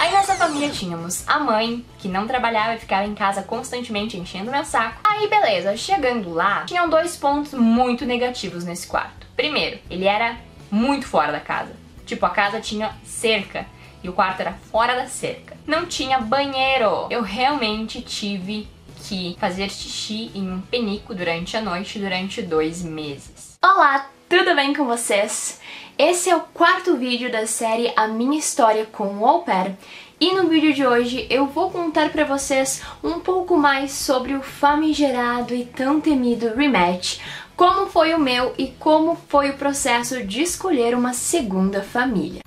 Aí nessa família tínhamos a mãe, que não trabalhava e ficava em casa constantemente enchendo meu saco. Aí beleza, chegando lá, tinham dois pontos muito negativos nesse quarto. Primeiro, ele era muito fora da casa. Tipo, a casa tinha cerca e o quarto era fora da cerca. Não tinha banheiro. Eu realmente tive que fazer xixi em um penico durante a noite durante 2 meses. Olá, tudo bem com vocês? Esse é o quarto vídeo da série A Minha História com o Au Pair. E no vídeo de hoje eu vou contar pra vocês um pouco mais sobre o famigerado e tão temido rematch, como foi o meu e como foi o processo de escolher uma segunda família.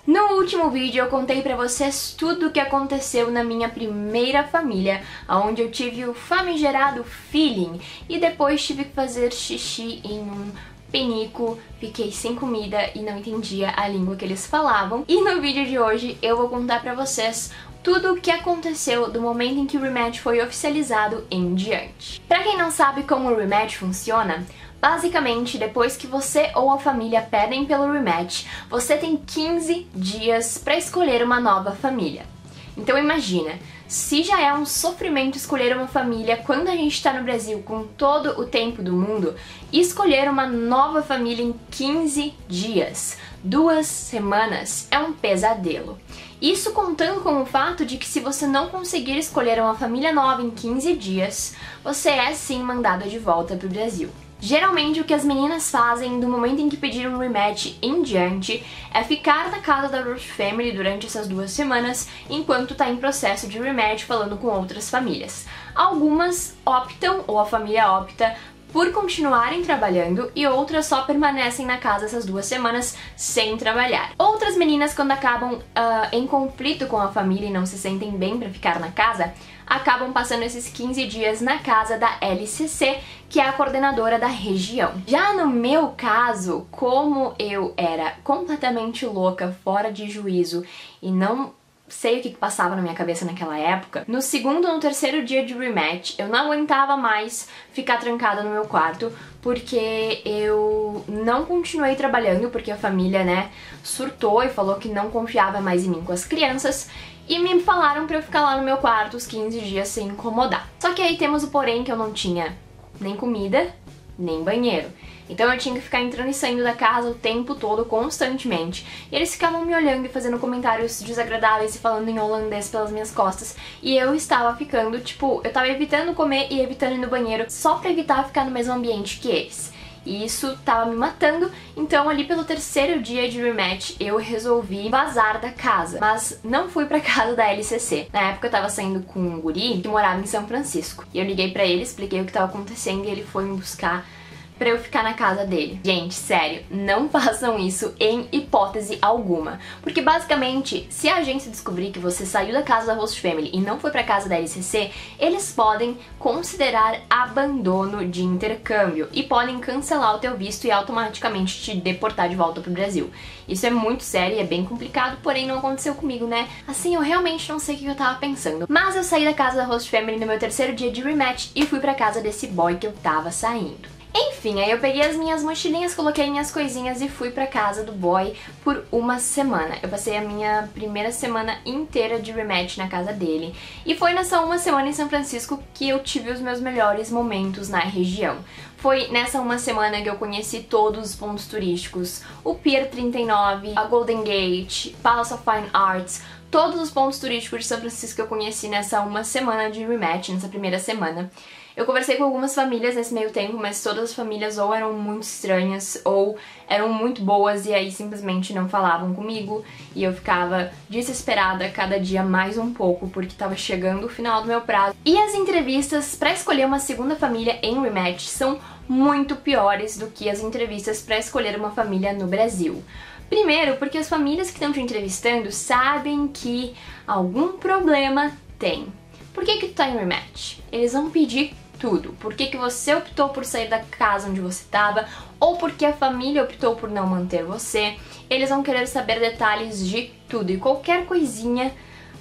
No último vídeo eu contei pra vocês tudo o que aconteceu na minha primeira família, onde eu tive o famigerado feeling e depois tive que fazer xixi em um penico, fiquei sem comida e não entendia a língua que eles falavam. E no vídeo de hoje eu vou contar pra vocês tudo o que aconteceu do momento em que o rematch foi oficializado em diante. Pra quem não sabe como o rematch funciona, basicamente, depois que você ou a família pedem pelo rematch, você tem 15 dias para escolher uma nova família. Então imagina, se já é um sofrimento escolher uma família quando a gente está no Brasil com todo o tempo do mundo, escolher uma nova família em 15 dias, 2 semanas, é um pesadelo. Isso contando com o fato de que se você não conseguir escolher uma família nova em 15 dias, você é sim mandado de volta para o Brasil. Geralmente o que as meninas fazem do momento em que pediram um rematch em diante é ficar na casa da Roast Family durante essas 2 semanas enquanto tá em processo de rematch falando com outras famílias. Algumas optam, ou a família opta, por continuarem trabalhando e outras só permanecem na casa essas 2 semanas sem trabalhar. Outras meninas, quando acabam em conflito com a família e não se sentem bem pra ficar na casa, acabam passando esses 15 dias na casa da LCC, que é a coordenadora da região. Já no meu caso, como eu era completamente louca, fora de juízo e não sei o que passava na minha cabeça naquela época, no segundo ou no terceiro dia de rematch, eu não aguentava mais ficar trancada no meu quarto, porque eu não continuei trabalhando, porque a família, né, surtou e falou que não confiava mais em mim com as crianças, e me falaram pra eu ficar lá no meu quarto os 15 dias sem incomodar. Só que aí temos o porém que eu não tinha nem comida, nem banheiro. Então eu tinha que ficar entrando e saindo da casa o tempo todo, constantemente. E eles ficavam me olhando e fazendo comentários desagradáveis e falando em holandês pelas minhas costas. E eu estava ficando, tipo, eu tava evitando comer e evitando ir no banheiro só pra evitar ficar no mesmo ambiente que eles. E isso tava me matando, então ali pelo terceiro dia de rematch eu resolvi vazar da casa. Mas não fui pra casa da LCC. Na época eu tava saindo com um guri que morava em São Francisco. E eu liguei pra ele, expliquei o que tava acontecendo e ele foi me buscar pra eu ficar na casa dele. Gente, sério, não façam isso em hipótese alguma. Porque basicamente, se a agência descobrir que você saiu da casa da Host Family e não foi pra casa da LCC, eles podem considerar abandono de intercâmbio e podem cancelar o teu visto e automaticamente te deportar de volta pro Brasil. Isso é muito sério e é bem complicado, porém não aconteceu comigo, né? Assim, eu realmente não sei o que eu tava pensando. Mas eu saí da casa da Host Family no meu terceiro dia de rematch e fui pra casa desse boy que eu tava saindo. Enfim, aí eu peguei as minhas mochilinhas, coloquei minhas coisinhas e fui pra casa do boy por 1 semana. Eu passei a minha primeira semana inteira de rematch na casa dele. E foi nessa 1 semana em São Francisco que eu tive os meus melhores momentos na região. Foi nessa 1 semana que eu conheci todos os pontos turísticos, o Pier 39, a Golden Gate, Palace of Fine Arts, todos os pontos turísticos de São Francisco que eu conheci nessa 1 semana de rematch, nessa primeira semana. Eu conversei com algumas famílias nesse meio tempo, mas todas as famílias ou eram muito estranhas ou eram muito boas e aí simplesmente não falavam comigo e eu ficava desesperada cada dia mais um pouco porque tava chegando o final do meu prazo. E as entrevistas pra escolher uma segunda família em rematch são muito piores do que as entrevistas pra escolher uma família no Brasil. Primeiro, porque as famílias que estão te entrevistando sabem que algum problema tem. Por que tu tá em rematch? Eles vão pedir tudo. Por que você optou por sair da casa onde você estava, ou porque a família optou por não manter você. Eles vão querer saber detalhes de tudo e qualquer coisinha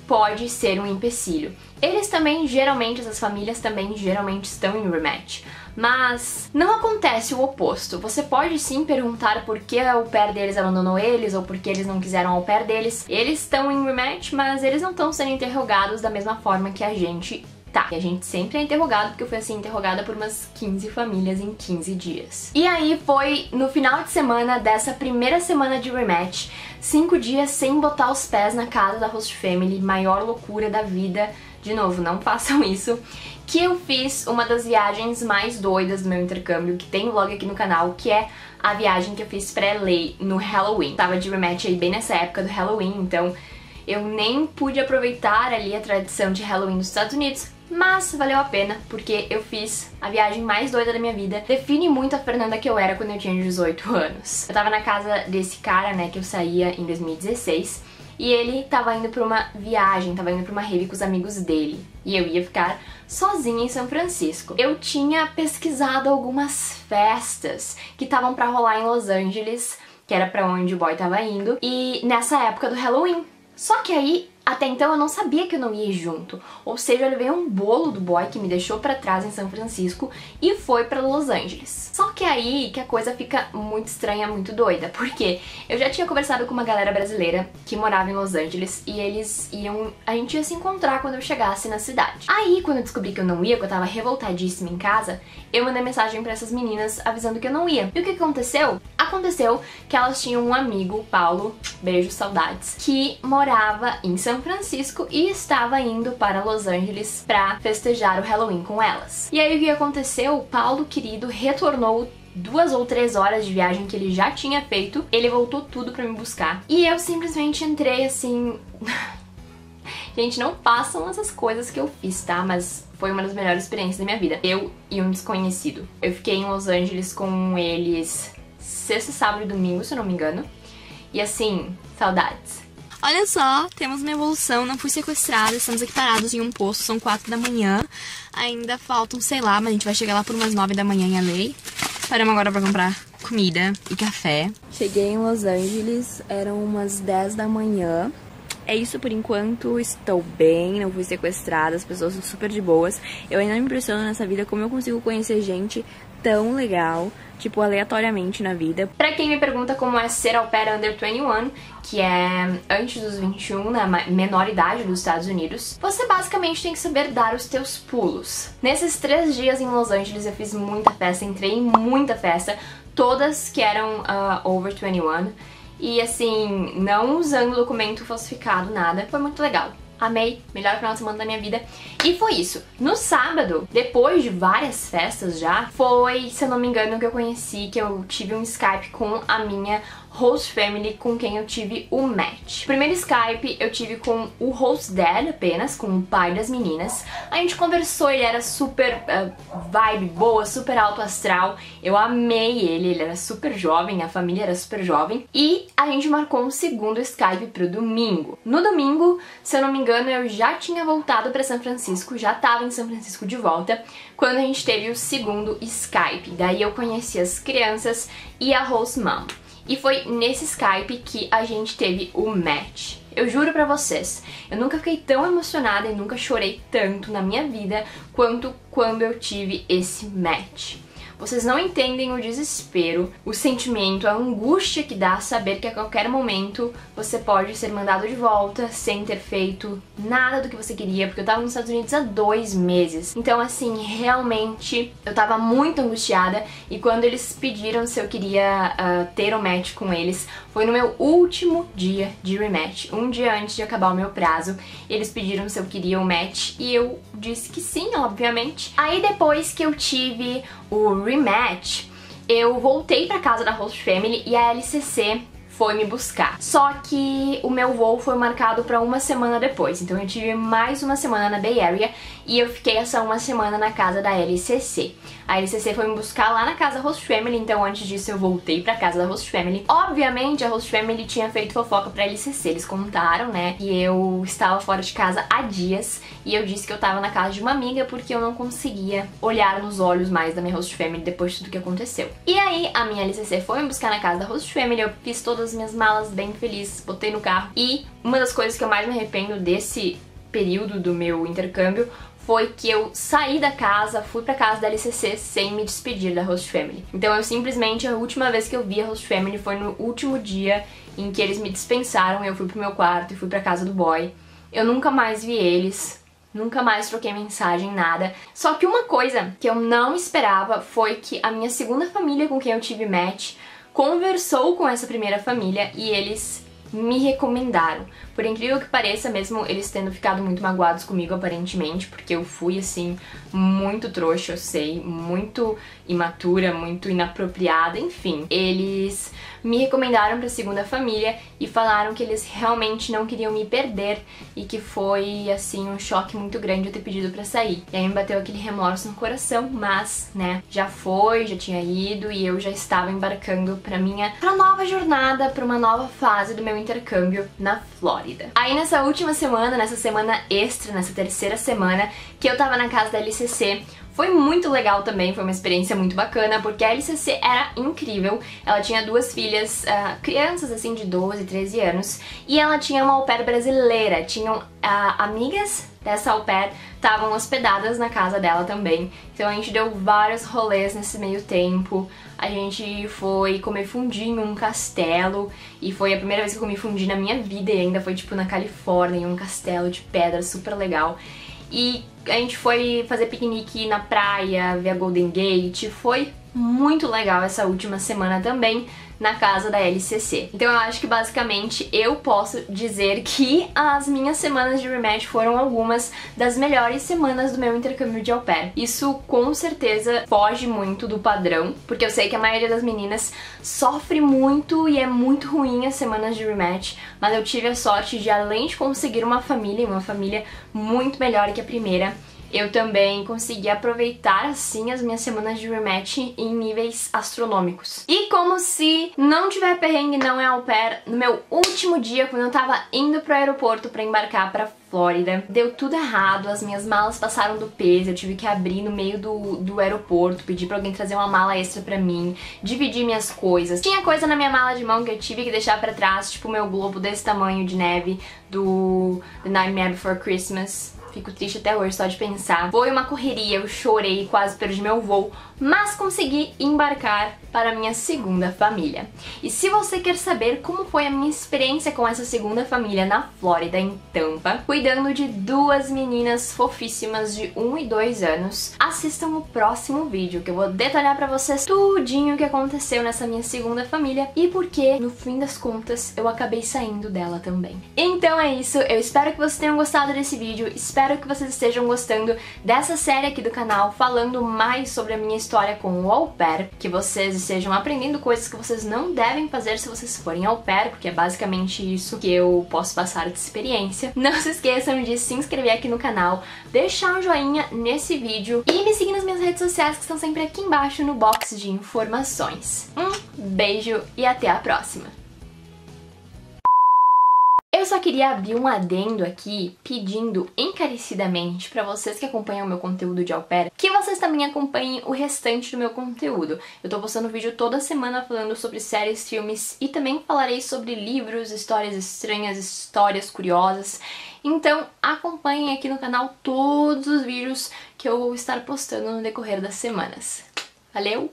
pode ser um empecilho. Eles também, geralmente, essas famílias também geralmente estão em rematch. Mas não acontece o oposto. Você pode sim perguntar por que a au pair deles abandonou eles ou por que eles não quiseram a au pair deles. Eles estão em rematch, mas eles não estão sendo interrogados da mesma forma que a gente tá. E a gente sempre é interrogado, porque eu fui assim interrogada por umas 15 famílias em 15 dias. E aí foi no final de semana dessa primeira semana de rematch, 5 dias sem botar os pés na casa da host family, maior loucura da vida. De novo, não façam isso. Que eu fiz uma das viagens mais doidas do meu intercâmbio, que tem vlog aqui no canal, que é a viagem que eu fiz pra LA no Halloween. Tava de rematch aí bem nessa época do Halloween, então eu nem pude aproveitar ali a tradição de Halloween nos Estados Unidos, mas valeu a pena, porque eu fiz a viagem mais doida da minha vida. Define muito a Fernanda que eu era quando eu tinha 18 anos. Eu tava na casa desse cara, né, que eu saía em 2016, e ele tava indo pra uma viagem, tava indo pra uma rave com os amigos dele. E eu ia ficar sozinha em São Francisco. Eu tinha pesquisado algumas festas que estavam pra rolar em Los Angeles, que era pra onde o boy tava indo, e nessa época do Halloween. Só que aí, até então, eu não sabia que eu não ia ir junto. Ou seja, eu levei um bolo do boy que me deixou pra trás em São Francisco e foi pra Los Angeles. Só que aí que a coisa fica muito estranha, muito doida. Porque eu já tinha conversado com uma galera brasileira que morava em Los Angeles e a gente ia se encontrar quando eu chegasse na cidade. Aí, quando eu descobri que eu não ia, que eu tava revoltadíssima em casa, eu mandei mensagem pra essas meninas avisando que eu não ia. E o que aconteceu? Aconteceu que elas tinham um amigo, Paulo, beijo, saudades, que morava em São Francisco e estava indo para Los Angeles pra festejar o Halloween com elas. E aí o que aconteceu? O Paulo, querido, retornou 2 ou 3 horas de viagem que ele já tinha feito, ele voltou tudo pra me buscar. E eu simplesmente entrei assim... Gente, não façam essas coisas que eu fiz, tá? Mas foi uma das melhores experiências da minha vida. Eu e um desconhecido. Eu fiquei em Los Angeles com eles sexta, sábado e domingo, se eu não me engano. E assim, saudades. Olha só, temos uma evolução, não fui sequestrada, estamos aqui parados em um posto, são 4 da manhã. Ainda faltam, sei lá, mas a gente vai chegar lá por umas 9 da manhã em LA. Paramos agora pra comprar comida e café. Cheguei em Los Angeles, eram umas 10 da manhã. É isso por enquanto, estou bem, não fui sequestrada, as pessoas são super de boas. Eu ainda me impressiono nessa vida como eu consigo conhecer gente tão legal, tipo, aleatoriamente na vida. Pra quem me pergunta como é ser au pair under 21, que é antes dos 21, na menor idade dos Estados Unidos, você basicamente tem que saber dar os teus pulos. Nesses 3 dias em Los Angeles eu fiz muita festa, entrei em muita festa, todas que eram over 21, e assim, não usando documento falsificado, nada, foi muito legal. Amei, melhor final de semana da minha vida. E foi isso. No sábado, depois de várias festas já, foi, se eu não me engano, que eu conheci, que eu tive um Skype com a minha host family, com quem eu tive o match. O primeiro Skype eu tive com o host dad apenas, com o pai das meninas. A gente conversou, ele era super vibe boa, super alto astral. Eu amei ele era super jovem, a família era super jovem. E a gente marcou um segundo Skype pro domingo. No domingo, se eu não me engano, eu já tinha voltado pra São Francisco, já tava em São Francisco de volta, quando a gente teve o segundo Skype. Daí eu conheci as crianças e a host mom. E foi nesse Skype que a gente teve o match. Eu juro pra vocês, eu nunca fiquei tão emocionada e nunca chorei tanto na minha vida quanto quando eu tive esse match. Vocês não entendem o desespero, o sentimento, a angústia que dá saber que a qualquer momento você pode ser mandado de volta sem ter feito nada do que você queria, porque eu tava nos Estados Unidos há 2 meses. Então, assim, realmente eu tava muito angustiada, e quando eles pediram se eu queria ter um match com eles, foi no meu último dia de rematch, um dia antes de acabar o meu prazo. Eles pediram se eu queria um match e eu disse que sim, obviamente. Aí depois que eu tive o rematch, eu voltei pra casa da host family e a LCC foi me buscar. Só que o meu voo foi marcado pra 1 semana depois, então eu tive mais 1 semana na Bay Area e eu fiquei essa 1 semana na casa da LCC. A LCC foi me buscar lá na casa da host family, então antes disso eu voltei pra casa da host family. Obviamente a host family tinha feito fofoca pra LCC, eles contaram, né, que eu estava fora de casa há dias e eu disse que eu tava na casa de uma amiga porque eu não conseguia olhar nos olhos mais da minha host family depois de tudo que aconteceu. E aí a minha LCC foi me buscar na casa da host family, eu fiz todas as minhas malas bem feliz, botei no carro. E uma das coisas que eu mais me arrependo desse período do meu intercâmbio foi que eu saí da casa, fui pra casa da LCC sem me despedir da Host Family. Então eu simplesmente, a última vez que eu vi a Host Family foi no último dia em que eles me dispensaram, eu fui pro meu quarto e fui pra casa do boy. Eu nunca mais vi eles, nunca mais troquei mensagem, nada. Só que uma coisa que eu não esperava foi que a minha segunda família com quem eu tive match conversou com essa primeira família e eles me recomendaram. Por incrível que pareça, mesmo eles tendo ficado muito magoados comigo aparentemente, porque eu fui assim, muito trouxa, eu sei, muito imatura, muito inapropriada, enfim. Eles me recomendaram pra segunda família e falaram que eles realmente não queriam me perder e que foi, assim, um choque muito grande eu ter pedido pra sair. E aí me bateu aquele remorso no coração, mas, né, já foi, já tinha ido e eu já estava embarcando pra nova jornada, pra uma nova fase do meu intercâmbio na Flórida. Aí nessa última semana, nessa semana extra, nessa terceira semana, que eu tava na casa da LCC, foi muito legal também, foi uma experiência muito bacana, porque a LCC era incrível. Ela tinha duas filhas, crianças assim de 12, 13 anos, e ela tinha uma au pair brasileira. Tinham amigas dessa au pair, estavam hospedadas na casa dela também. Então a gente deu vários rolês nesse meio tempo. A gente foi comer fondue em um castelo, e foi a primeira vez que eu comi fondue na minha vida, e ainda foi tipo na Califórnia, em um castelo de pedra super legal. E a gente foi fazer piquenique na praia, ver a Golden Gate, foi muito legal essa última semana também na casa da LCC. Então eu acho que basicamente eu posso dizer que as minhas semanas de rematch foram algumas das melhores semanas do meu intercâmbio de au pair. Isso com certeza foge muito do padrão, porque eu sei que a maioria das meninas sofre muito e é muito ruim as semanas de rematch, mas eu tive a sorte de, além de conseguir uma família muito melhor que a primeira, eu também consegui aproveitar, assim, as minhas semanas de rematch em níveis astronômicos. E como se não tiver perrengue, não é au pair, no meu último dia, quando eu tava indo pro aeroporto pra embarcar pra Flórida, deu tudo errado, as minhas malas passaram do peso, eu tive que abrir no meio do aeroporto, pedir pra alguém trazer uma mala extra pra mim, dividir minhas coisas. Tinha coisa na minha mala de mão que eu tive que deixar pra trás, tipo o meu globo desse tamanho de neve do The Nightmare Before Christmas. Fico triste até hoje só de pensar. Foi uma correria, eu chorei, quase perdi meu voo, mas consegui embarcar para a minha segunda família. E se você quer saber como foi a minha experiência com essa segunda família na Flórida, em Tampa, cuidando de duas meninas fofíssimas de 1 e 2 anos, assistam o próximo vídeo, que eu vou detalhar pra vocês tudinho o que aconteceu nessa minha segunda família e porque, no fim das contas, eu acabei saindo dela também. Então é isso, eu espero que vocês tenham gostado desse vídeo, espero que vocês estejam gostando dessa série aqui do canal, falando mais sobre a minha história com o au pair, que vocês estejam aprendendo coisas que vocês não devem fazer se vocês forem au pair, porque é basicamente isso que eu posso passar de experiência. Não se esqueçam de se inscrever aqui no canal, deixar um joinha nesse vídeo e me seguir nas minhas redes sociais que estão sempre aqui embaixo no box de informações. Um beijo e até a próxima! Eu só queria abrir um adendo aqui pedindo encarecidamente pra vocês que acompanham o meu conteúdo de au pair, que vocês também acompanhem o restante do meu conteúdo. Eu tô postando vídeo toda semana falando sobre séries, filmes e também falarei sobre livros, histórias estranhas, histórias curiosas. Então acompanhem aqui no canal todos os vídeos que eu vou estar postando no decorrer das semanas. Valeu!